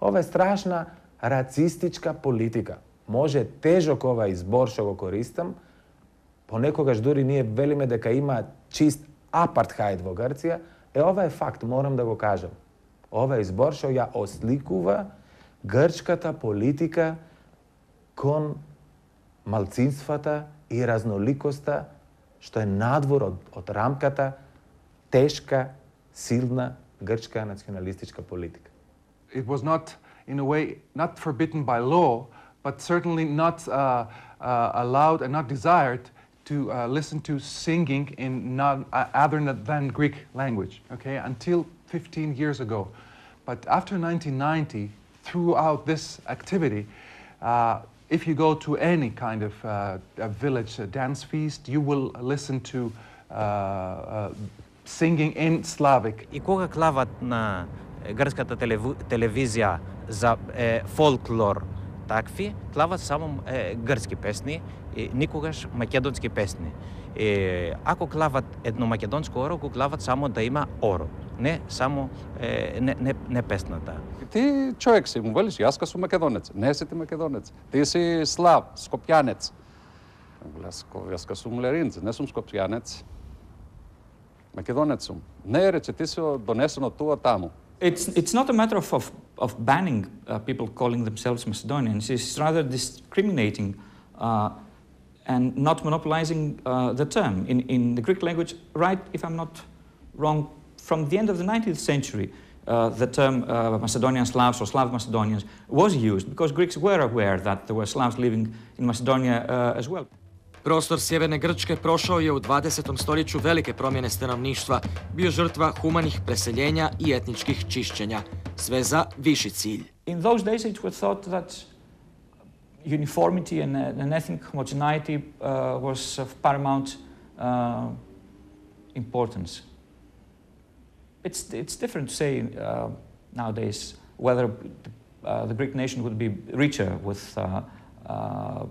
Ова е страшна рацистичка политика. Може тежок ова избор што го користам, понекогаш дури ние велиме дека има чист апартхајд во Грција, ова е факт, морам да го кажам. Ова е избор што ја осликува грчката политика кон малцинствата и разноликоста што е надвор од рамката тешка, силна грчка националистичка политика. It was not, in a way, not forbidden by law, but certainly not allowed and not desired to listen to singing in other than Greek language, okay, until 15 years ago. But after 1990, throughout this activity, if you go to any kind of a village dance feast, you will listen to singing in Slavic. И кога клават на грчката телевизија за фолклор такви, клават само грчки песни, и никогаш македонски песни. Ако клават едно македонско оро, го клават само да има оро, не само не песната. Ти човек си, му велиш, јас сум македонец, не си ти македонец. Ти си Слав, скопјанец. Јас сум леринец, не сум скопјанец. Македонец сум. Не рече, ти си донесен од тоа таму. It's not a matter of banning people calling themselves Macedonians. It's rather discriminating and not monopolizing the term. In the Greek language, right, if I'm not wrong, from the end of the 19th century, the term Macedonian Slavs or Slav Macedonians was used because Greeks were aware that there were Slavs living in Macedonia as well. Prostor Sjeverne Grčke prošao je u 20. stoljeću velike promjene stanovništva, bio žrtva humanih preseljenja i etničkih čišćenja, sve za viši cilj. In those days it was thought that uniformity and ethnic homogeneity was of paramount importance. It's different to say nowadays whether the Greek nation would be richer with a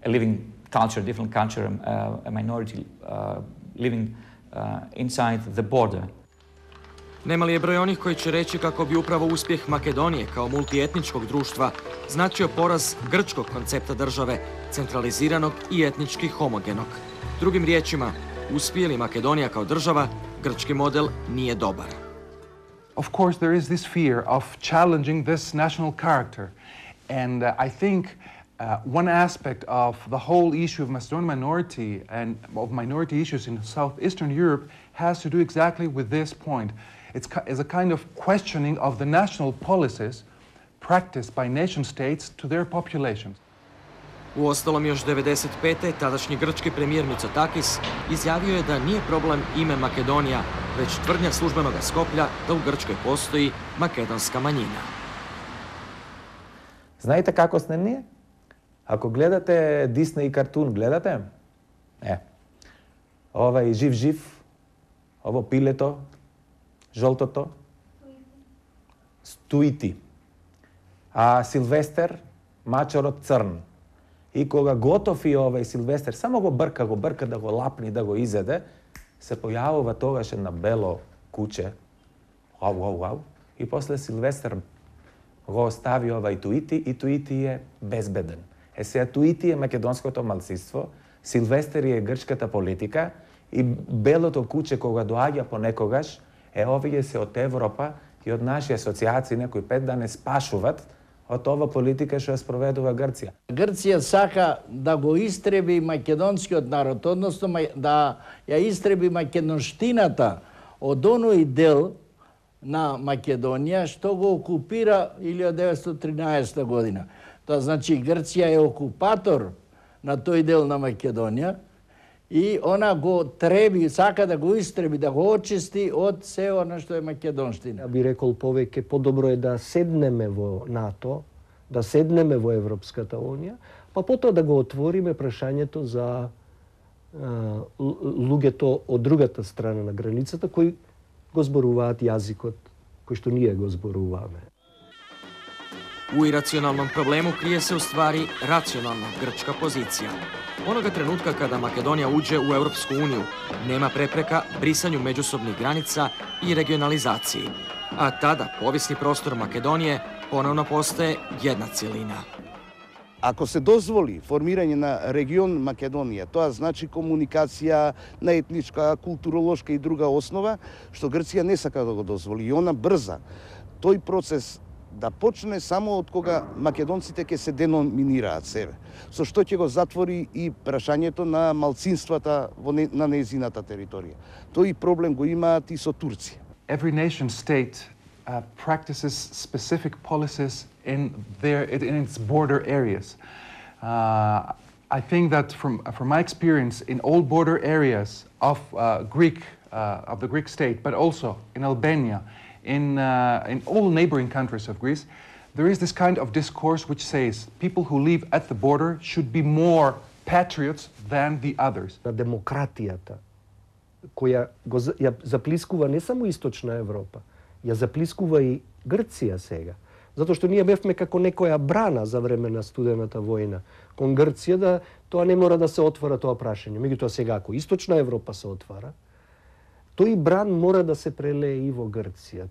living culture, different culture, a minority living inside the border. Nemali je broj onih koji će reći kako bi upravo uspjeh Makedonije kao multietničkog društva značio poraz grčkog koncepta države, centraliziranog i etnički homogenog. Drugim riječima, uspije li Makedonija kao država, grčki model nije dobar. Of course, there is this fear of challenging this national character. And I think one aspect of the whole issue of Macedonian minority and of minority issues in southeastern Europe has to do exactly with this point. It's a kind of questioning of the national policies practiced by nation states to their populations. Uostalom, još 1995. tadašnji grčki premijer Mitsotakis izjavio je da nije problem ime Makedonija, već tvrdnja službenog Skoplja da u Grčkoj postoji makedonska manjina. Знаете како сме ние? Ако гледате Disney картун, гледате? Ова е жив, ово пилето, жолтото, Стуити. А Силвестер, мачорот црн. И кога готов и овај Силвестер, само го брка да го лапни, да го изеде, се појавува тогаш една бело куче, и после Силвестер го остави овај Туити и Туити е безбеден. Сега Туити е македонското малцинство, Силвестер е грчката политика и белото куче кога доаѓа понекогаш, овие се од Европа и од наши асоциации, некои 5 да не спашуват од ова политика што ја спроведува Грција. Грција сака да го истреби македонскиот народ, односно да ја истреби македонштината од оној дел на Македонија што го окупира 1913 година. Тоа значи Грција е окупатор на тој дел на Македонија и она го треби, сака да го истреби, да го очисти од се она што е македонштина. Би рекол повеќе подобро е да седнеме во НАТО, да седнеме во Европската Унија, па потоа да го отвориме прашањето за луѓето од другата страна на границата кои го зборуваат јазикот кој што ние го зборуваме. U iracionalnom problemu krije se u stvari racionalna grčka pozicija. Onoga trenutka kada Makedonija uđe u Europsku uniju, nema prepreka brisanju međusobnih granica i regionalizaciji. a tada povijesni prostor Makedonije ponovno postaje jedna cjelina. Ако се дозволи формирање на регион Македонија, тоа значи комуникација на етничка, културолошка и друга основа, што Грција не сака да го дозволи. И она брза тој процес да почне само од кога македонците ќе се деноминираат себе, со што ќе го затвори и прашањето на малцинствата на нејзината територија. Тој проблем го имаат и со Турција. Every nation state practices specific policies in its border areas. I think that from my experience in all border areas of the Greek state, but also in Albania, in all neighboring countries of Greece, there is this kind of discourse which says people who live at the border should be more patriots than the others. На демократијата, која ја заплискува не само Источна Европа, ја заплискува и Грција сега. Затоа што ние бевме како некоја брана за време на студената војна кон Грција, да тоа не мора да се отвара тоа прашање. Меѓутоа сега ако Источна Европа се отвара, тој бран мора да се прелее и во Грција.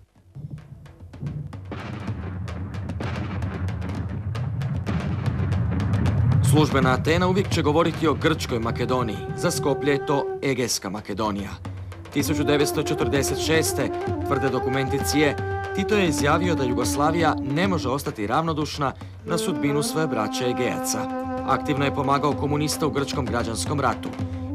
Službena Atena uvijek će govoriti o Grčkoj Makedoniji, za Skoplje je to Egejska Makedonija. 1946. tvrde dokumenti CIA, Tito je izjavio da Jugoslavija ne može ostati ravnodušna na sudbinu svoje braće Egejaca. Aktivno je pomagao komunista u Grčkom građanskom ratu.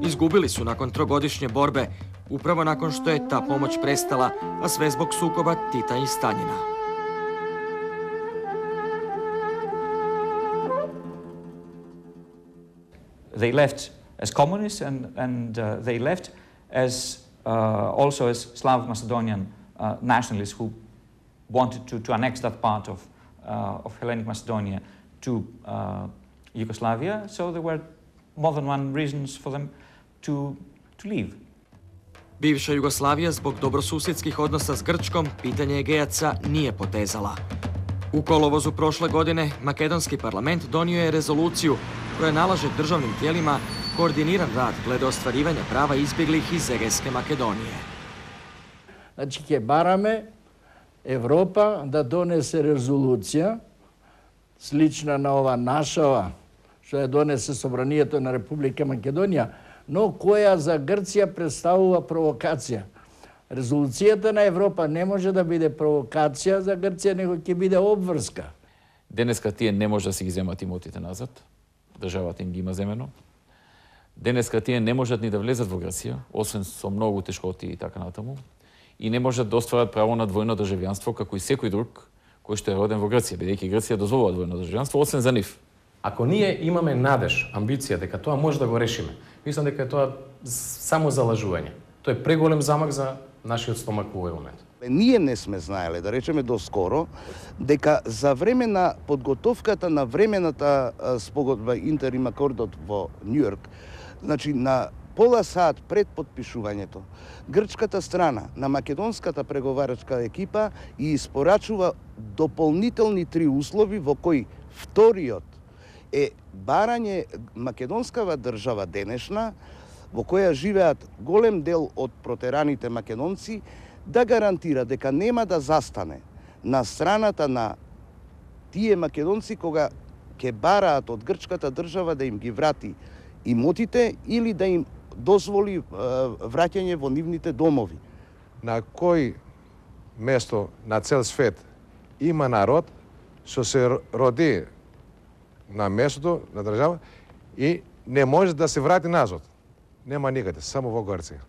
Izgubili su nakon trogodišnje borbe, upravo nakon što je ta pomoć prestala, a sve zbog sukoba Tita i Staljina. They left as communists and they left as also as Slav Macedonian nationalists who wanted to annex that part of Hellenic Macedonia to Yugoslavia. So there were more than one reasons for them to leave. Bivša Jugoslavija zbog dobrosusjedskih odnosa s Grčkom pitanje Egejaca nije potezala. U kolovozu prošle godine makedonski parlament donio je rezoluciju koja nalaže državnim tijelima koordiniran rad glede ostvarivanja prava izbjeglih iz Egejske Makedonije. Значи ќе бараме Европа да донесе резолуција слична на ова нашава што ја донесе Собранието на Република Македонија, но која за Грција представува провокација. Резолуцијата на Европа не може да биде провокација за Грција, него ќе биде обврска. Денеска тие не може да си ги земат имотите назад. Државата им ги има земено. Денеска тие не можат ни да влезат во Грција, освен со многу тешкоти и така натаму. И не можат да остварат право на двојно државјанство, како и секој друг кој што е роден во Грција, бидејќи Грција дозволува двојно државјанство, освен за нив. Ако ние имаме надеж, амбиција дека тоа може да го решиме, мислам дека е тоа само залажување. Тоа е преголем замак за нашиот стомак во овој момент. Ние не сме знаеле, да речеме доскоро, дека за време на подготовката на времената спогодба Интерим акордот во Њујорк, значи на пола сат пред подпишувањето, грчката страна на македонската преговарачка екипа и испорачува дополнителни 3 услови во кои вториот е барање македонскава држава денешна, во која живеат голем дел од протераните македонци, да гарантира дека нема да застане на страната на тие македонци кога ќе бараат од грчката држава да им ги врати имотите или да им дозволи враќање во нивните домови. На кој место на цел свет има народ што се роди на местото на држава и не може да се врати назад. Нема никаде, само во Грција.